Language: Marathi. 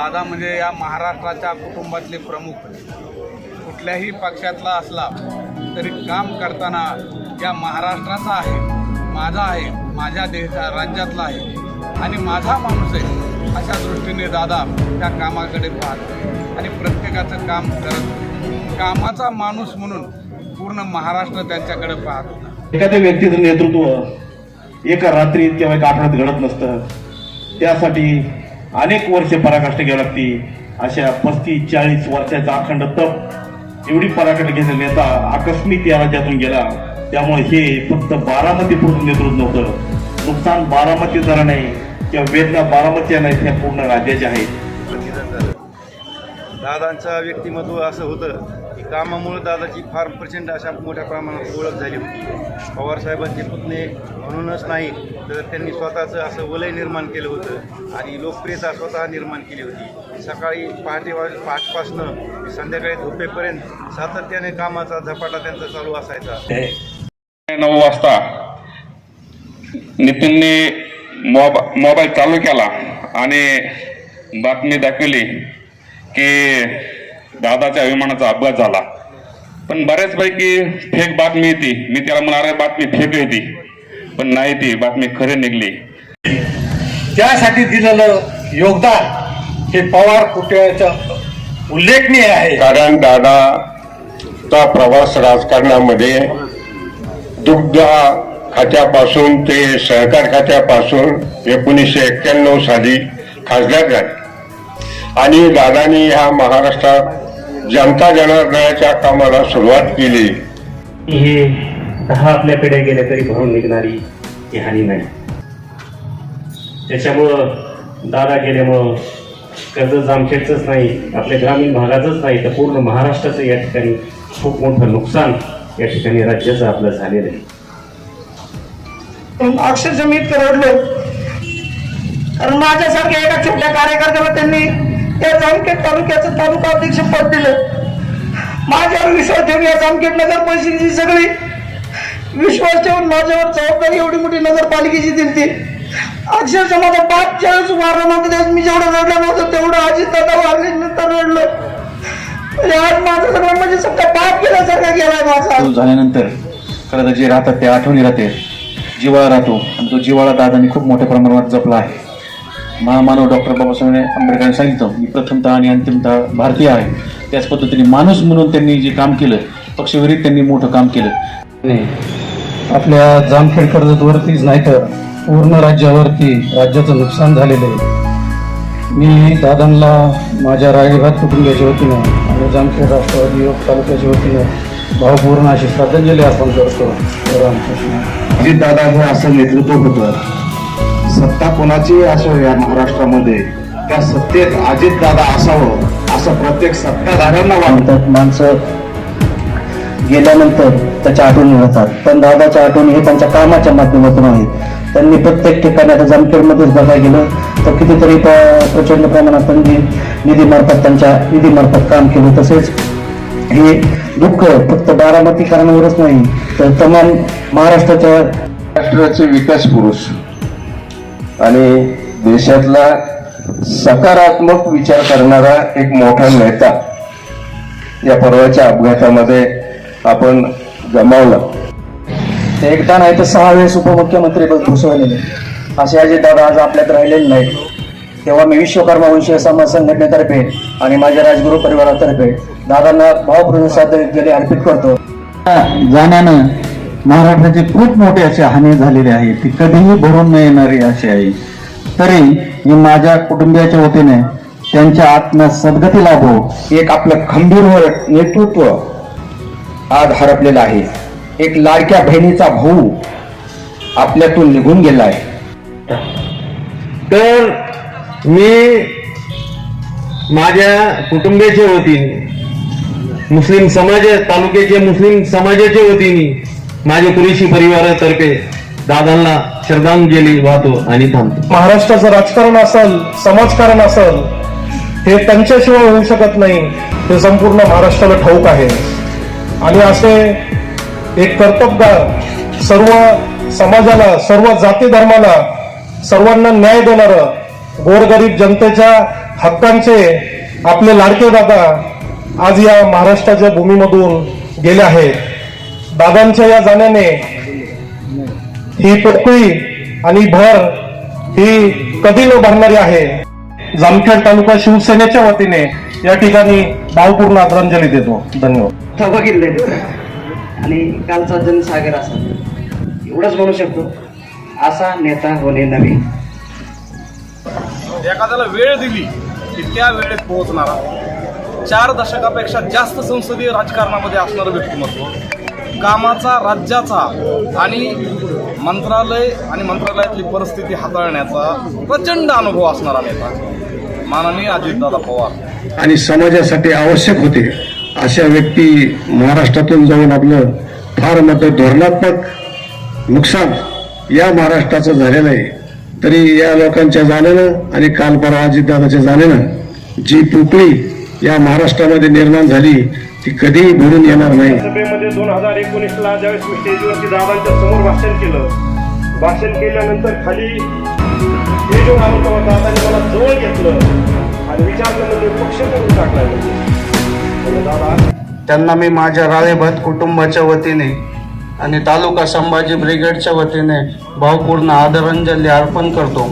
दादा म्हणजे या महाराष्ट्राच्या कुटुंबातले प्रमुख, कुठल्याही पक्षातला असला तरी काम करताना या महाराष्ट्राचा आहे, माझा आहे, माझ्या राज्यातला आहे आणि माझा माणूस आहे अशा दृष्टीने दादा त्या कामाकडे पाहत आणि प्रत्येकाचं काम करत, कामाचा माणूस म्हणून पूर्ण महाराष्ट्र त्यांच्याकडे पाहत होता। एखाद्या व्यक्तीचं नेतृत्व एका रात्रीत किंवा एका आठवड्यात घडत नसतं, त्यासाठी अनेक वर्षे पराकाष्ठा घ्यावी लागती। अशा 35-40 वर्षाचा अखंड तप एवढी पराकाष्ठा घेतलेला नेता आकस्मिक या राज्यातून गेला, त्यामुळे हे फक्त बारामती पुरतं नेतृत्व नव्हतं, नुकसान बारामतीचा नाही किंवा वेदना बारामतीच्या नाही, त्या पूर्ण राज्याच्या आहेत। दादांचं व्यक्तिमत्व असं होतं की कामामुळे दादाची फार प्रचंड अशा मोठ्या प्रमाणात ओळख झाली होती। पवारसाहेबांचे पुतणे म्हणूनच नाही तर त्यांनी स्वतःचं असं वलय निर्माण केलं होतं आणि लोकप्रियता स्वतः निर्माण केली होती। सकाळी पहाटे 5पासून संध्याकाळी झोपेपर्यंत सातत्याने कामाचा झपाटा त्यांचा चालू असायचा। 9 वाजता नितीनने मोबाईल चालू केला आणि बातमी दाखवली की दादाच्या विमानाचा अपघात झाला, पण बऱ्याचपैकी फेक बातमी येते। मी त्याला म्हणाले बातमी फेक येते, पण नाही, ती बातमी खरी निघली। त्यासाठी दिलेलं योगदान हे पवार कुटुंबाचं उल्लेखनीय आहे, कारण दादाचा प्रवास राजकारणामध्ये दुग्ध खात्यापासून ते सहकार खात्यापासून 1991 साली खासदार झाले आणि दादांनी ह्या महाराष्ट्रात जनता जनार्दनाच्या कामाला सुरुवात केली। हे 10 आपल्या पिढ्या गेल्या तरी भरून निघणारी ही हानी नाही। त्याच्यामुळं दादा गेल्यामुळं कर्जत जामखेडचंच नाही, आपल्या ग्रामीण भागाचंच नाही तर पूर्ण महाराष्ट्राचं या ठिकाणी खूप मोठं नुकसान या ठिकाणी राज्याचं आपलं झालेलं आहे। अक्षरशः मी रडलो, कारण माझ्यासारख्या एका छोट्या कार्यकर्त्याला त्यांनी या जामखेड तालुक्याचं तालुका अध्यक्ष पद दिलं। माझ्यावर विश्वास ठेवून या जामखेड नगर परिषदेची सगळी विश्वास ठेवून माझ्यावर जबाबदारी एवढी मोठी नगरपालिकेची दिली। अक्षरशः माझा बाप ज्यावेळेस वारला नव्हता मी जेवढं रडलं नव्हतं तेवढं अजित दादा वारल्यानंतर रडलो। आज माझं सगळं म्हणजे सगळं पाप केल्यासारखा गेलाय माझा। झाल्यानंतर खरं तर जे राहतात ते आठवणी राहते, जिव्हाळा राहतो आणि तो जिव्हाळा दादांनी खूप मोठ्या प्रमाणावर जपला आहे। महामानव डॉक्टर बाबासाहेब आंबेडकरांनी सांगितलं मी प्रथमतः आणि अंतिमतः भारतीय आहे, त्याच पद्धतीने माणूस म्हणून त्यांनी जे काम केलं, पक्षविरहित त्यांनी मोठं काम केलं। आपल्या जामखेड कर्जतवरतीच नाही तर पूर्ण राज्याचं नुकसान झालेलं आहे। मी दादांना माझ्या रायघाट कुटुंबियाच्या वतीनं आणि जामखेड राष्ट्रवादी युवक तालुक्याच्या वतीनं भावपूर्ण अशी श्रद्धांजली अर्पण करतो। अजित दादाचं असं नेतृत्व होतं, सत्ता कोणाची असो या महाराष्ट्रामध्ये त्या सत्तेत अजित दादा असावं असं प्रत्येक सत्ताधाऱ्यांना वाटतं। माणसं गेल्यानंतर त्याच्या आठवणी होतात, पण दादाच्या आठवणी हे त्यांच्या कामाच्या माध्यमातून आहेत। त्यांनी प्रत्येक ठिकाणी आता जामखेडमध्येच बघायला गेलं तर कितीतरी प्रचंड प्रमाणात त्यांनी त्यांच्या निधीमार्फत काम केलं। तसेच हे दुःख फक्त बारामतीकरांवरच नाही तर तमाम राष्ट्राचे विकास पुरुष आणि देशातला सकारात्मक विचार करणारा एक मोठा नेता या परवाच्या अपघातामध्ये आपण गमावला। एकदा नाही तर 6 वेळेस उपमुख्यमंत्री पद भूषवलेले असे अजित दादा आज आपल्यात राहिलेले नाहीत। तेव्हा मी विश्वकर्मा वंशीय समाज संघटनेतर्फे आणि माझ्या राजगुरू परिवारातर्फे दादांना भावपूर्ण श्रद्धांजली अर्पित करतो। जाण्यानं महाराष्ट्राची खूप मोठी अशी हानी झालेली आहे, ती कधीही भरून न येणारी अशी आहे। तरी मी माझ्या कुटुंबियाच्या वतीने त्यांच्या आत्म्यात सद्गती लाभो। एक आपलं खंबीर नेतृत्व आज हरपलेलं आहे। एक लाडक्या बहिणीचा भाऊ आपल्यातून निघून गेलाय। तर मी माझ्या कुटुंबियाच्या वतीने मुस्लिम समाज तालुक्याच्या मुस्लिम समाजाच्या वतीने माझ्या कुरेशी परिवारातर्फे दादांना श्रद्धांजली वाहतो आणि थांबतो। महाराष्ट्राचं राजकारण असेल, समाजकारण असेल, हे त्यांच्याशिवाय होऊ शकत नाही, हे संपूर्ण महाराष्ट्राला ठाऊक आहे। आणि असे एक कर्तबगार सर्व समाजाला, सर्व जाती धर्माला, सर्वांना न्याय देणारं गोरगरीब जनतेच्या हक्कांचे आपले लाडके दादा आज या महाराष्ट्राच्या भूमीमधून गेले आहेत. दादांच्या या जाण्याने ही पोकळी आणि भर ही कधी न भरणारी आहे. जामखेड तालुका शिवसेनेच्या वतीने या ठिकाणी भावपूर्ण आदरांजली देतो. धन्यवाद. बघितले आणि कालचा जनसागर असा एवढंच म्हणू शकतो, असा नेता होणे नवीन. एखाद्याला वेळ दिली की त्या वेळेत पोहोचणारा, 4 दशकापेक्षा जास्त संसदीय राजकारणामध्ये असणारं व्यक्तिमत्व, कामाचा, राज्याचा आणि मंत्रालय आणि मंत्रालयातली परिस्थिती हाताळण्याचा प्रचंड अनुभव असणारा नेता माननीय अजितदादा पवार. आणि समाजासाठी आवश्यक होते अशा व्यक्ती महाराष्ट्रातून जाऊन आपलं फार मोठं धोरणात्मक नुकसान या महाराष्ट्राचं झालेलं आहे. तरी या लोकांच्या जाण्यानं आणि काल परवा अजितदादाच्या जाण्यानं जी पोकळी या महाराष्ट्रामध्ये निर्माण झाली ती कधीही भरून येणार नाही. सभेमध्ये 2019ला ज्यावेळेस मी स्टेजवरती दादांच्या समोर भाषण केल्यानंतर खाली स्टेजवर आलो तेव्हा दादांनी मला जवळ घेतलं आणि विचारलं म्हणजे पक्ष करून टाकला. त्यांना मी माझ्या राळेभात कुटुंबाच्या वतीने आणि तालुका संभाजी ब्रिगेडच्या वतीने भावपूर्ण आदरांजली अर्पण करतो.